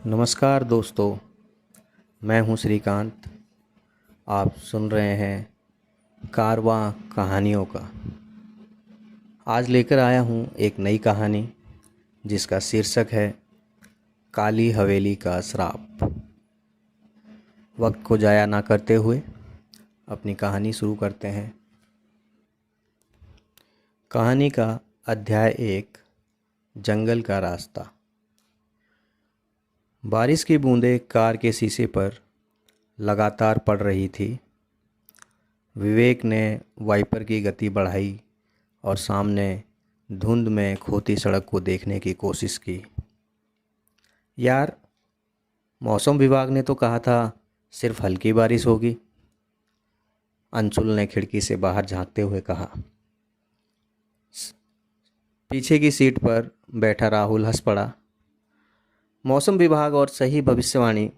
नमस्कार दोस्तों, मैं हूं श्रीकांत। आप सुन रहे हैं कारवां कहानियों का। आज लेकर आया हूं एक नई कहानी जिसका शीर्षक है काली हवेली का श्राप। वक्त को ज़ाया ना करते हुए अपनी कहानी शुरू करते हैं। कहानी का अध्याय 1, जंगल का रास्ता। बारिश की बूंदें कार के शीशे पर लगातार पड़ रही थी। विवेक ने वाइपर की गति बढ़ाई और सामने धुंध में खोती सड़क को देखने की कोशिश की। यार, मौसम विभाग ने तो कहा था सिर्फ हल्की बारिश होगी, अंशुल ने खिड़की से बाहर झांकते हुए कहा। पीछे की सीट पर बैठा राहुल हंस पड़ा। मौसम विभाग और सही भविष्यवाणी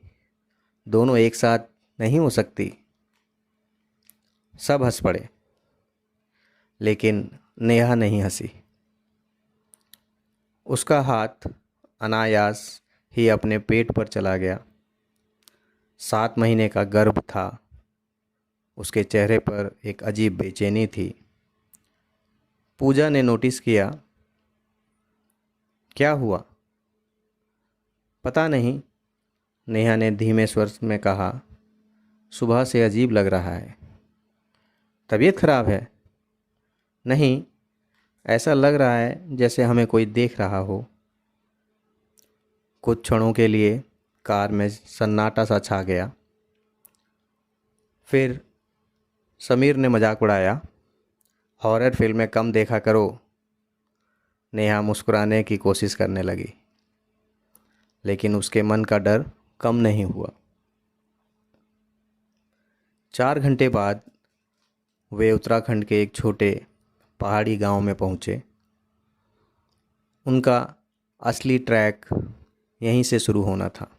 दोनों एक साथ नहीं हो सकती। सब हंस पड़े, लेकिन नेहा नहीं हंसी। उसका हाथ अनायास ही अपने पेट पर चला गया। 7 महीने का गर्भ था। उसके चेहरे पर एक अजीब बेचैनी थी। पूजा ने नोटिस किया। क्या हुआ? पता नहीं, नेहा ने धीमे स्वर में कहा। सुबह से अजीब लग रहा है। तबीयत खराब है? नहीं, ऐसा लग रहा है जैसे हमें कोई देख रहा हो। कुछ क्षणों के लिए कार में सन्नाटा सा छा गया। फिर समीर ने मजाक उड़ाया, हॉरर फिल्में कम देखा करो। नेहा मुस्कुराने की कोशिश करने लगी, लेकिन उसके मन का डर कम नहीं हुआ। 4 घंटे बाद वे उत्तराखंड के एक छोटे पहाड़ी गांव में पहुंचे। उनका असली ट्रैक यहीं से शुरू होना था।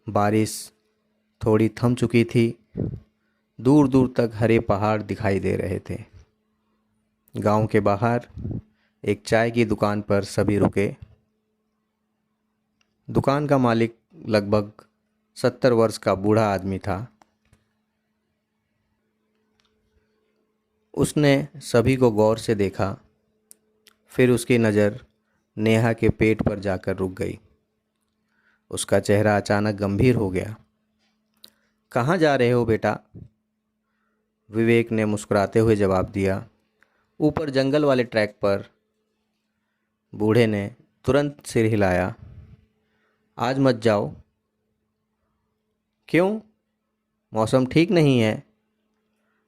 बारिश थोड़ी थम चुकी थी। दूर दूर तक हरे पहाड़ दिखाई दे रहे थे। गांव के बाहर एक चाय की दुकान पर सभी रुके। दुकान का मालिक लगभग 70 वर्ष का बूढ़ा आदमी था। उसने सभी को गौर से देखा। फिर उसकी नज़र नेहा के पेट पर जाकर रुक गई। उसका चेहरा अचानक गंभीर हो गया। कहाँ जा रहे हो बेटा? विवेक ने मुस्कुराते हुए जवाब दिया। ऊपर जंगल वाले ट्रैक पर। बूढ़े ने तुरंत सिर हिलाया। आज मत जाओ। क्यों? मौसम ठीक नहीं है।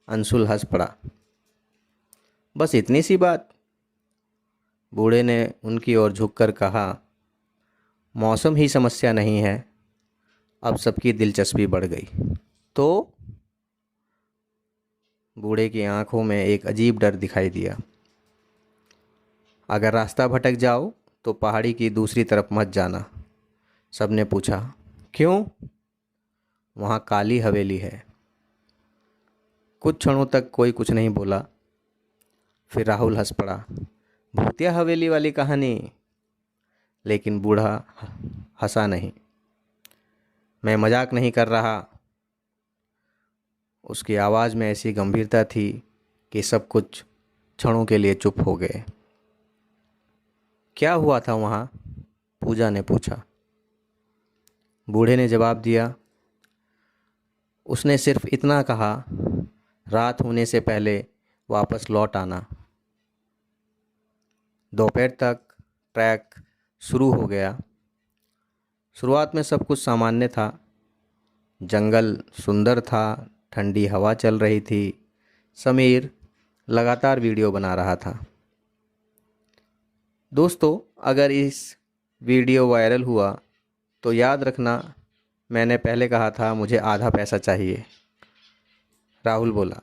अंशुल हंस पड़ा। बस इतनी सी बात? बूढ़े ने उनकी ओर झुककर कहा। मौसम ही समस्या नहीं है, अब सबकी दिलचस्पी बढ़ गई। तो बूढ़े की आंखों में एक अजीब डर दिखाई दिया। अगर रास्ता भटक जाओ तो पहाड़ी की दूसरी तरफ मत जाना। सबने पूछा, क्यों? वहाँ काली हवेली है। कुछ क्षणों तक कोई कुछ नहीं बोला। फिर राहुल हंस पड़ा। भूतिया हवेली वाली कहानी। लेकिन बूढ़ा हंसा नहीं। मैं मजाक नहीं कर रहा। उसकी आवाज़ में ऐसी गंभीरता थी कि सब कुछ क्षणों के लिए चुप हो गए। क्या हुआ था वहाँ? पूजा ने पूछा। बूढ़े ने जवाब दिया। उसने सिर्फ इतना कहा, रात होने से पहले वापस लौट आना। दोपहर तक ट्रैक शुरू हो गया। शुरुआत में सब कुछ सामान्य था। जंगल सुंदर था, ठंडी हवा चल रही थी। समीर लगातार वीडियो बना रहा था। दोस्तों, अगर इस वीडियो वायरल हुआ तो याद रखना, मैंने पहले कहा था मुझे आधा पैसा चाहिए। राहुल बोला।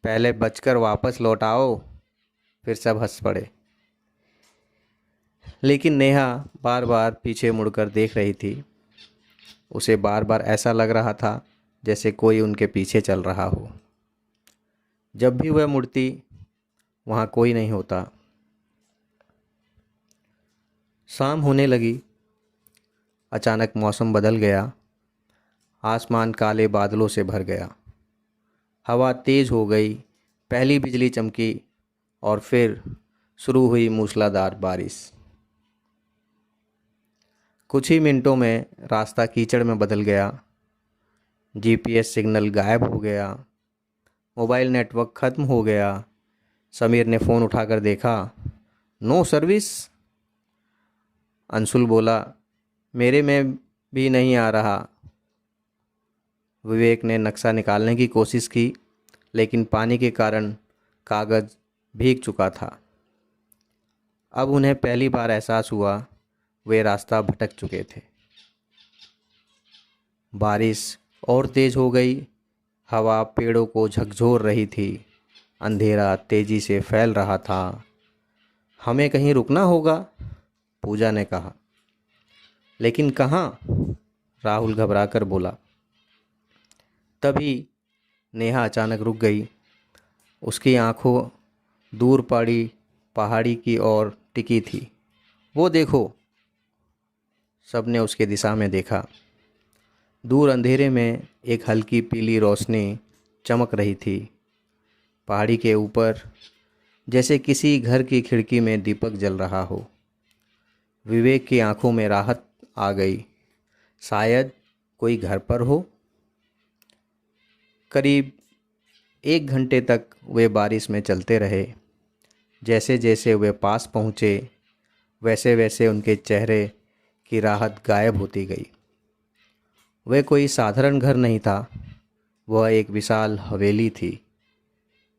पहले बचकर वापस लौट आओ। फिर सब हंस पड़े। लेकिन नेहा बार बार पीछे मुड़कर देख रही थी। उसे बार बार ऐसा लग रहा था जैसे कोई उनके पीछे चल रहा हो। जब भी वह मुड़ती, वहाँ कोई नहीं होता। शाम होने लगी। अचानक मौसम बदल गया। आसमान काले बादलों से भर गया। हवा तेज़ हो गई, पहली बिजली चमकी और फिर शुरू हुई मूसलाधार बारिश। कुछ ही मिनटों में रास्ता कीचड़ में बदल गया। जीपीएस सिग्नल गायब हो गया। मोबाइल नेटवर्क ख़त्म हो गया। समीर ने फ़ोन उठाकर देखा, नो सर्विस। अंशुल बोला, मेरे में भी नहीं आ रहा। विवेक ने नक्शा निकालने की कोशिश की, लेकिन पानी के कारण कागज़ भीग चुका था। अब उन्हें पहली बार एहसास हुआ वे रास्ता भटक चुके थे। बारिश और तेज़ हो गई। हवा पेड़ों को झकझोर रही थी। अंधेरा तेज़ी से फैल रहा था। हमें कहीं रुकना होगा, पूजा ने कहा। लेकिन कहाँ? राहुल घबराकर बोला। तभी नेहा अचानक रुक गई। उसकी आंखों दूर पड़ी पहाड़ी की ओर टिकी थी। वो देखो, सबने उसके दिशा में देखा। दूर अंधेरे में एक हल्की पीली रोशनी चमक रही थी। पहाड़ी के ऊपर जैसे किसी घर की खिड़की में दीपक जल रहा हो। विवेक की आंखों में राहत आ गई। शायद कोई घर पर हो। करीब 1 घंटे तक वे बारिश में चलते रहे। जैसे जैसे वे पास पहुँचे, वैसे वैसे उनके चेहरे की राहत गायब होती गई। वह कोई साधारण घर नहीं था, वह एक विशाल हवेली थी,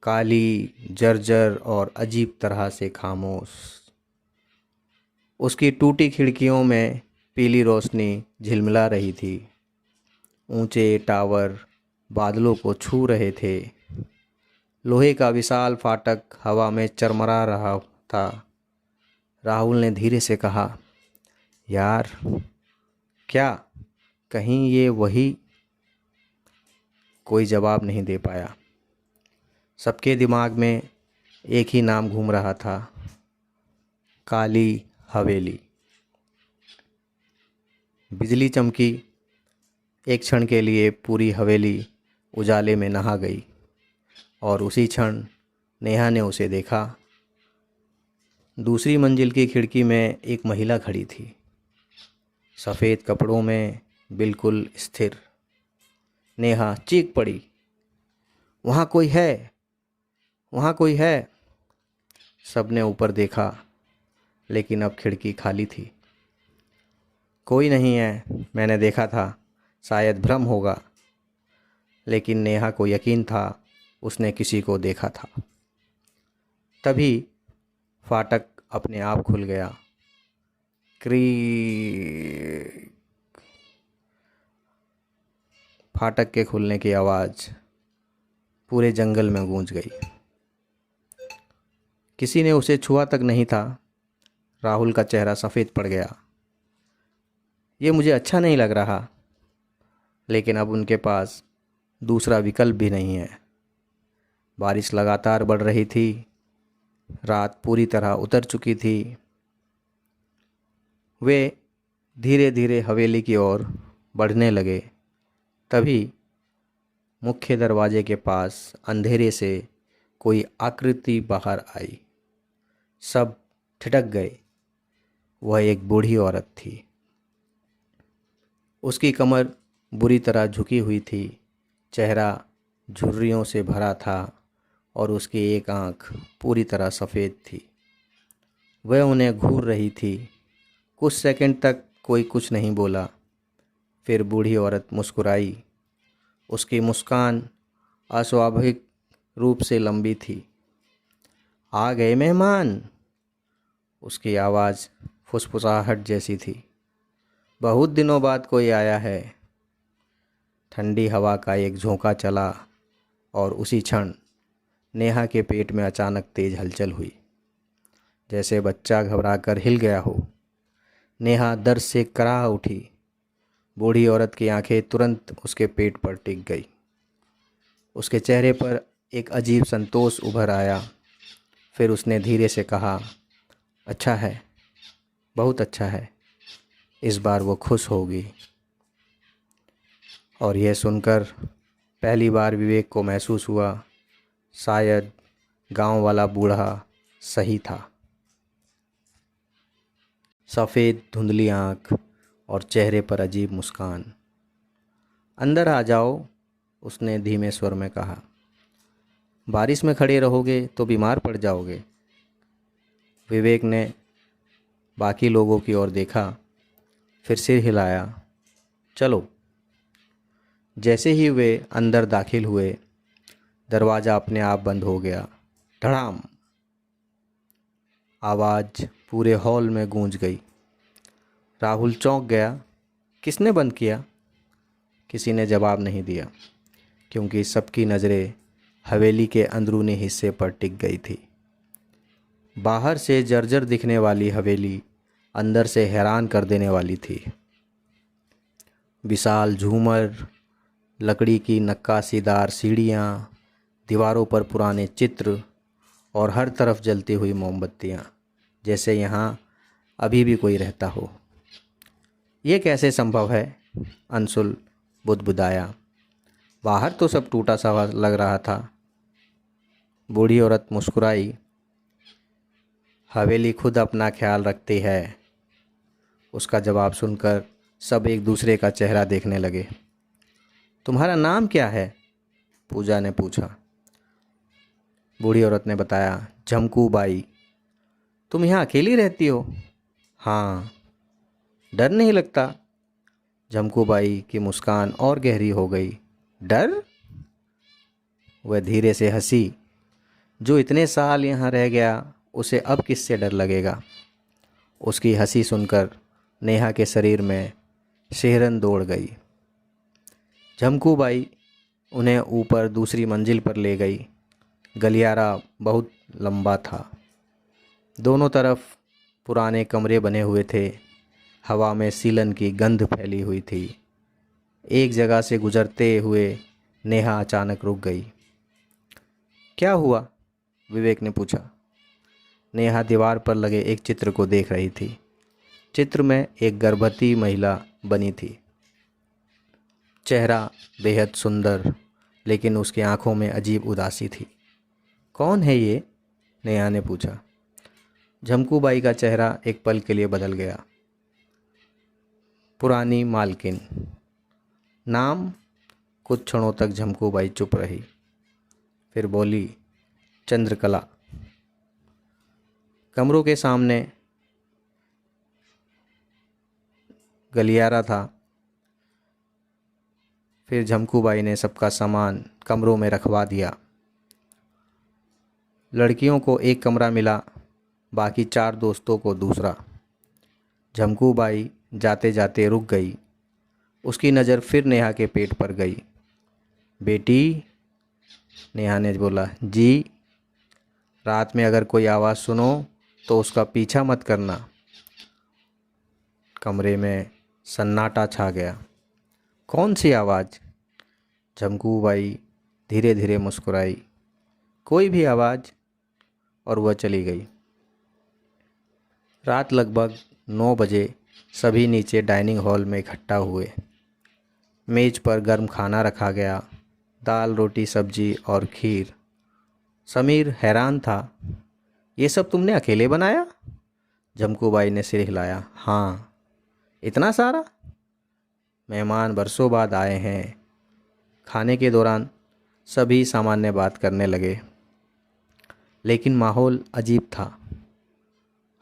काली, जर्जर और अजीब तरह से खामोश। उसकी टूटी खिड़कियों में पीली रोशनी झिलमिला रही थी। ऊंचे टावर बादलों को छू रहे थे। लोहे का विशाल फाटक हवा में चरमरा रहा था। राहुल ने धीरे से कहा, यार, क्या कहीं ये वही? कोई जवाब नहीं दे पाया। सबके दिमाग में एक ही नाम घूम रहा था, काली हवेली। बिजली चमकी। एक क्षण के लिए पूरी हवेली उजाले में नहा गई और उसी क्षण नेहा ने उसे देखा। दूसरी मंजिल की खिड़की में एक महिला खड़ी थी, सफ़ेद कपड़ों में, बिल्कुल स्थिर। नेहा चीख पड़ी, वहाँ कोई है, वहाँ कोई है। सबने ऊपर देखा, लेकिन अब खिड़की खाली थी। कोई नहीं है, मैंने देखा था, शायद भ्रम होगा। लेकिन नेहा को यकीन था उसने किसी को देखा था। तभी फाटक अपने आप खुल गया। क्री फाटक के खुलने की आवाज़ पूरे जंगल में गूंज गई। किसी ने उसे छुआ तक नहीं था। राहुल का चेहरा सफ़ेद पड़ गया। ये मुझे अच्छा नहीं लग रहा, लेकिन अब उनके पास दूसरा विकल्प भी नहीं है। बारिश लगातार बढ़ रही थी। रात पूरी तरह उतर चुकी थी। वे धीरे धीरे हवेली की ओर बढ़ने लगे। तभी मुख्य दरवाजे के पास अंधेरे से कोई आकृति बाहर आई। सब ठिठक गए। वह एक बूढ़ी औरत थी। उसकी कमर बुरी तरह झुकी हुई थी, चेहरा झुर्रियों से भरा था और उसकी एक आंख पूरी तरह सफ़ेद थी। वह उन्हें घूर रही थी। कुछ सेकंड तक कोई कुछ नहीं बोला। फिर बूढ़ी औरत मुस्कुराई। उसकी मुस्कान अस्वाभाविक रूप से लंबी थी। आ गए मेहमान। उसकी आवाज़ फुसफुसाहट जैसी थी। बहुत दिनों बाद कोई आया है। ठंडी हवा का एक झोंका चला और उसी क्षण नेहा के पेट में अचानक तेज हलचल हुई, जैसे बच्चा घबराकर हिल गया हो। नेहा दर्द से कराह उठी। बूढ़ी औरत की आंखें तुरंत उसके पेट पर टिक गई। उसके चेहरे पर एक अजीब संतोष उभर आया। फिर उसने धीरे से कहा, अच्छा है, बहुत अच्छा है। इस बार वो खुश होगी। और यह सुनकर पहली बार विवेक को महसूस हुआ, शायद गांव वाला बूढ़ा सही था। सफ़ेद धुंधली आँख और चेहरे पर अजीब मुस्कान। अंदर आ जाओ, उसने धीमे स्वर में कहा। बारिश में खड़े रहोगे तो बीमार पड़ जाओगे। विवेक ने बाकी लोगों की ओर देखा, फिर सिर हिलाया। चलो। जैसे ही वे अंदर दाखिल हुए, दरवाज़ा अपने आप बंद हो गया। धड़ाम। आवाज़ पूरे हॉल में गूंज गई। राहुल चौंक गया। किसने बंद किया? किसी ने जवाब नहीं दिया, क्योंकि सबकी नज़रें हवेली के अंदरूनी हिस्से पर टिक गई थी। बाहर से जर्जर दिखने वाली हवेली अंदर से हैरान कर देने वाली थी। विशाल झूमर, लकड़ी की नक्काशीदार सीढ़ियाँ, दीवारों पर पुराने चित्र और हर तरफ जलती हुई मोमबत्तियाँ, जैसे यहाँ अभी भी कोई रहता हो। ये कैसे संभव है? अंशुल बुदबुदाया। बाहर तो सब टूटा सा लग रहा था। बूढ़ी औरत मुस्कुराई। हवेली खुद अपना ख्याल रखती है। उसका जवाब सुनकर सब एक दूसरे का चेहरा देखने लगे। तुम्हारा नाम क्या है? पूजा ने पूछा। बूढ़ी औरत ने बताया, झमकू बाई। तुम यहाँ अकेली रहती हो? हाँ। डर नहीं लगता? झमकू बाई की मुस्कान और गहरी हो गई। डर? वह धीरे से हंसी। जो इतने साल यहाँ रह गया, उसे अब किससे डर लगेगा? उसकी हंसी सुनकर नेहा के शरीर में सिहरन दौड़ गई। झमकू बाई उन्हें ऊपर दूसरी मंजिल पर ले गई। गलियारा बहुत लंबा था। दोनों तरफ पुराने कमरे बने हुए थे। हवा में सीलन की गंध फैली हुई थी। एक जगह से गुजरते हुए नेहा अचानक रुक गई। क्या हुआ? विवेक ने पूछा। नेहा दीवार पर लगे एक चित्र को देख रही थी। चित्र में एक गर्भवती महिला बनी थी। चेहरा बेहद सुंदर, लेकिन उसकी आंखों में अजीब उदासी थी। कौन है ये? नेहा ने पूछा। झमकू बाई का चेहरा एक पल के लिए बदल गया। पुरानी मालकिन। नाम? कुछ क्षणों तक झमकू बाई चुप रही, फिर बोली, चंद्रकला। कमरों के सामने गलियारा था। फिर झमकू बाई ने सबका सामान कमरों में रखवा दिया। लड़कियों को एक कमरा मिला, बाकी 4 दोस्तों को दूसरा। झमकू बाई जाते जाते रुक गई। उसकी नज़र फिर नेहा के पेट पर गई। बेटी, नेहा ने बोला। जी। रात में अगर कोई आवाज़ सुनो तो उसका पीछा मत करना। कमरे में सन्नाटा छा गया। कौन सी आवाज़? झमकू बाई धीरे धीरे मुस्कुराई। कोई भी आवाज़। और वह चली गई। रात लगभग 9 बजे सभी नीचे डाइनिंग हॉल में इकट्ठा हुए। मेज़ पर गर्म खाना रखा गया, दाल, रोटी, सब्जी और खीर। समीर हैरान था। ये सब तुमने अकेले बनाया? झमकू बाई ने सिर हिलाया। हाँ। इतना सारा? मेहमान बरसों बाद आए हैं। खाने के दौरान सभी सामान्य बात करने लगे, लेकिन माहौल अजीब था।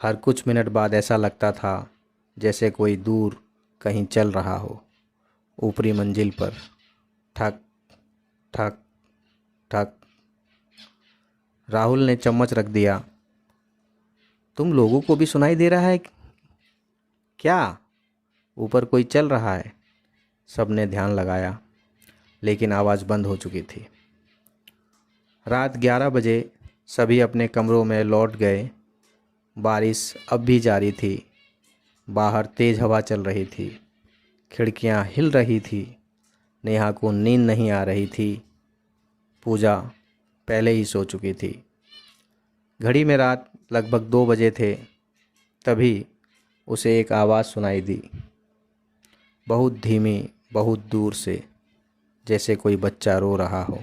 हर कुछ मिनट बाद ऐसा लगता था जैसे कोई दूर कहीं चल रहा हो। ऊपरी मंजिल पर ठक ठक ठक। राहुल ने चम्मच रख दिया। तुम लोगों को भी सुनाई दे रहा है क्या? ऊपर कोई चल रहा है। सबने ध्यान लगाया, लेकिन आवाज़ बंद हो चुकी थी। रात 11 बजे सभी अपने कमरों में लौट गए। बारिश अब भी जारी थी। बाहर तेज़ हवा चल रही थी। खिड़कियां हिल रही थी। नेहा को नींद नहीं आ रही थी। पूजा पहले ही सो चुकी थी। घड़ी में रात लगभग 2 बजे थे। तभी उसे एक आवाज़ सुनाई दी। बहुत धीमी, बहुत दूर से, जैसे कोई बच्चा रो रहा हो।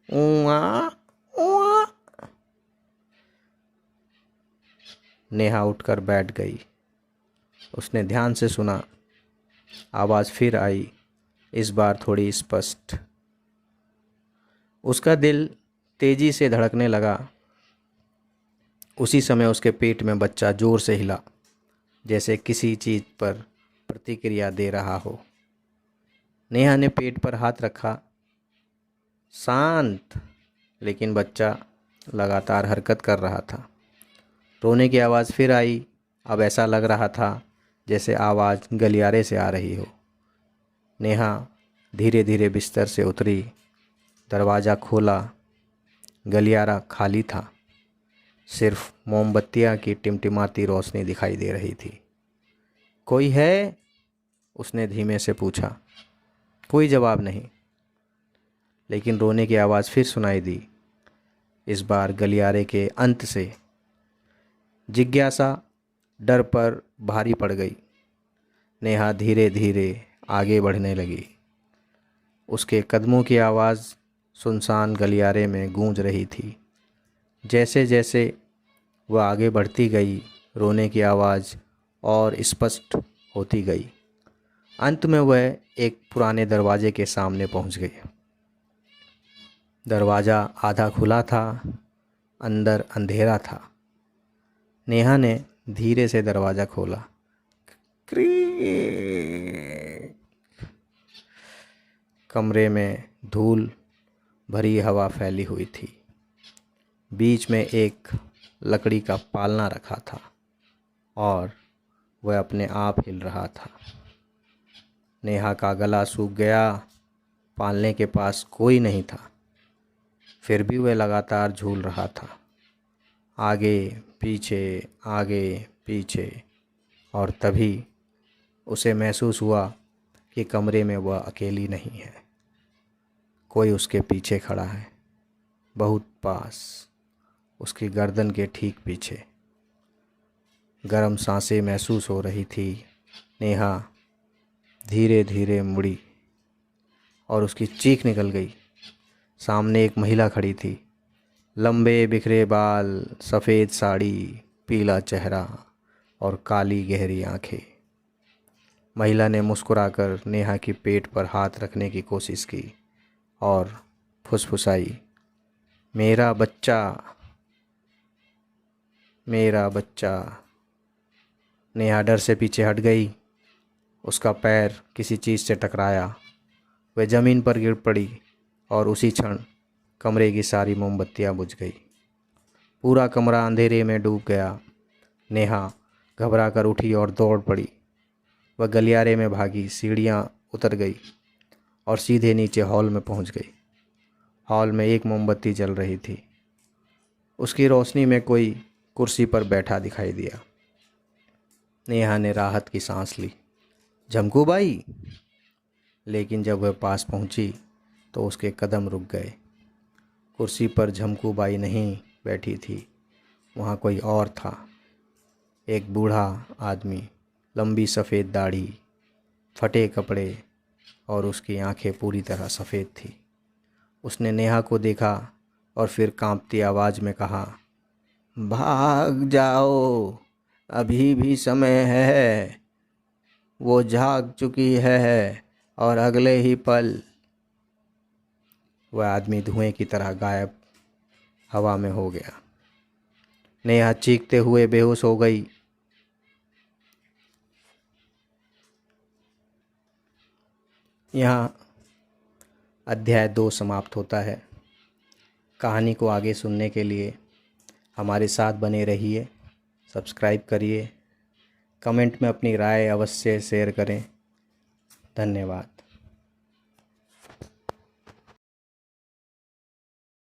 ऊआ ऊआ। नेहा उठकर बैठ गई। उसने ध्यान से सुना। आवाज़ फिर आई, इस बार थोड़ी स्पष्ट। उसका दिल तेजी से धड़कने लगा। उसी समय उसके पेट में बच्चा जोर से हिला, जैसे किसी चीज़ पर प्रतिक्रिया दे रहा हो। नेहा ने पेट पर हाथ रखा। शांत, लेकिन बच्चा लगातार हरकत कर रहा था। रोने की आवाज़ फिर आई। अब ऐसा लग रहा था जैसे आवाज़ गलियारे से आ रही हो। नेहा धीरे धीरे बिस्तर से उतरी, दरवाज़ा खोला। गलियारा खाली था। सिर्फ मोमबत्तियाँ की टिमटिमाती रोशनी दिखाई दे रही थी। कोई है? उसने धीमे से पूछा। कोई जवाब नहीं, लेकिन रोने की आवाज़ फिर सुनाई दी, इस बार गलियारे के अंत से। जिज्ञासा डर पर भारी पड़ गई। नेहा धीरे धीरे आगे बढ़ने लगी। उसके कदमों की आवाज़ सुनसान गलियारे में गूंज रही थी। जैसे जैसे वह आगे बढ़ती गई, रोने की आवाज़ और स्पष्ट होती गई। अंत में वह एक पुराने दरवाजे के सामने पहुंच गई। दरवाज़ा आधा खुला था, अंदर अंधेरा था। नेहा ने धीरे से दरवाज़ा खोला। कमरे में धूल भरी हवा फैली हुई थी। बीच में एक लकड़ी का पालना रखा था और वह अपने आप हिल रहा था। नेहा का गला सूख गया। पालने के पास कोई नहीं था, फिर भी वह लगातार झूल रहा था, आगे पीछे। और तभी उसे महसूस हुआ कि कमरे में वह अकेली नहीं है। कोई उसके पीछे खड़ा है, बहुत पास, उसकी गर्दन के ठीक पीछे। गर्म सांसें महसूस हो रही थी। नेहा धीरे धीरे मुड़ी और उसकी चीख निकल गई। सामने एक महिला खड़ी थी। लंबे बिखरे बाल, सफ़ेद साड़ी, पीला चेहरा और काली गहरी आंखें। महिला ने मुस्कुराकर नेहा की पेट पर हाथ रखने की कोशिश की और फुसफुसाई, मेरा बच्चा, मेरा बच्चा। नेहा डर से पीछे हट गई। उसका पैर किसी चीज़ से टकराया। वह ज़मीन पर गिर पड़ी और उसी क्षण कमरे की सारी मोमबत्तियां बुझ गई। पूरा कमरा अंधेरे में डूब गया। नेहा घबरा कर उठी और दौड़ पड़ी। वह गलियारे में भागी, सीढ़ियां उतर गई और सीधे नीचे हॉल में पहुंच गई। हॉल में एक मोमबत्ती जल रही थी। उसकी रोशनी में कोई कुर्सी पर बैठा दिखाई दिया। नेहा ने राहत की सांस ली। झमकू बाई। लेकिन जब वह पास पहुंची तो उसके कदम रुक गए। कुर्सी पर झमकू बाई नहीं बैठी थी, वहाँ कोई और था। एक बूढ़ा आदमी, लंबी सफ़ेद दाढ़ी, फटे कपड़े और उसकी आंखें पूरी तरह सफ़ेद थी। उसने नेहा को देखा और फिर कांपती आवाज़ में कहा, भाग जाओ, अभी भी समय है। वो जाग चुकी है और अगले ही पल वह आदमी धुएं की तरह गायब हवा में हो गया। नेहा चीखते हुए बेहोश हो गई। यहाँ अध्याय 2 समाप्त होता है। कहानी को आगे सुनने के लिए हमारे साथ बने रहिए, सब्सक्राइब करिए, कमेंट में अपनी राय अवश्य शेयर करें। धन्यवाद।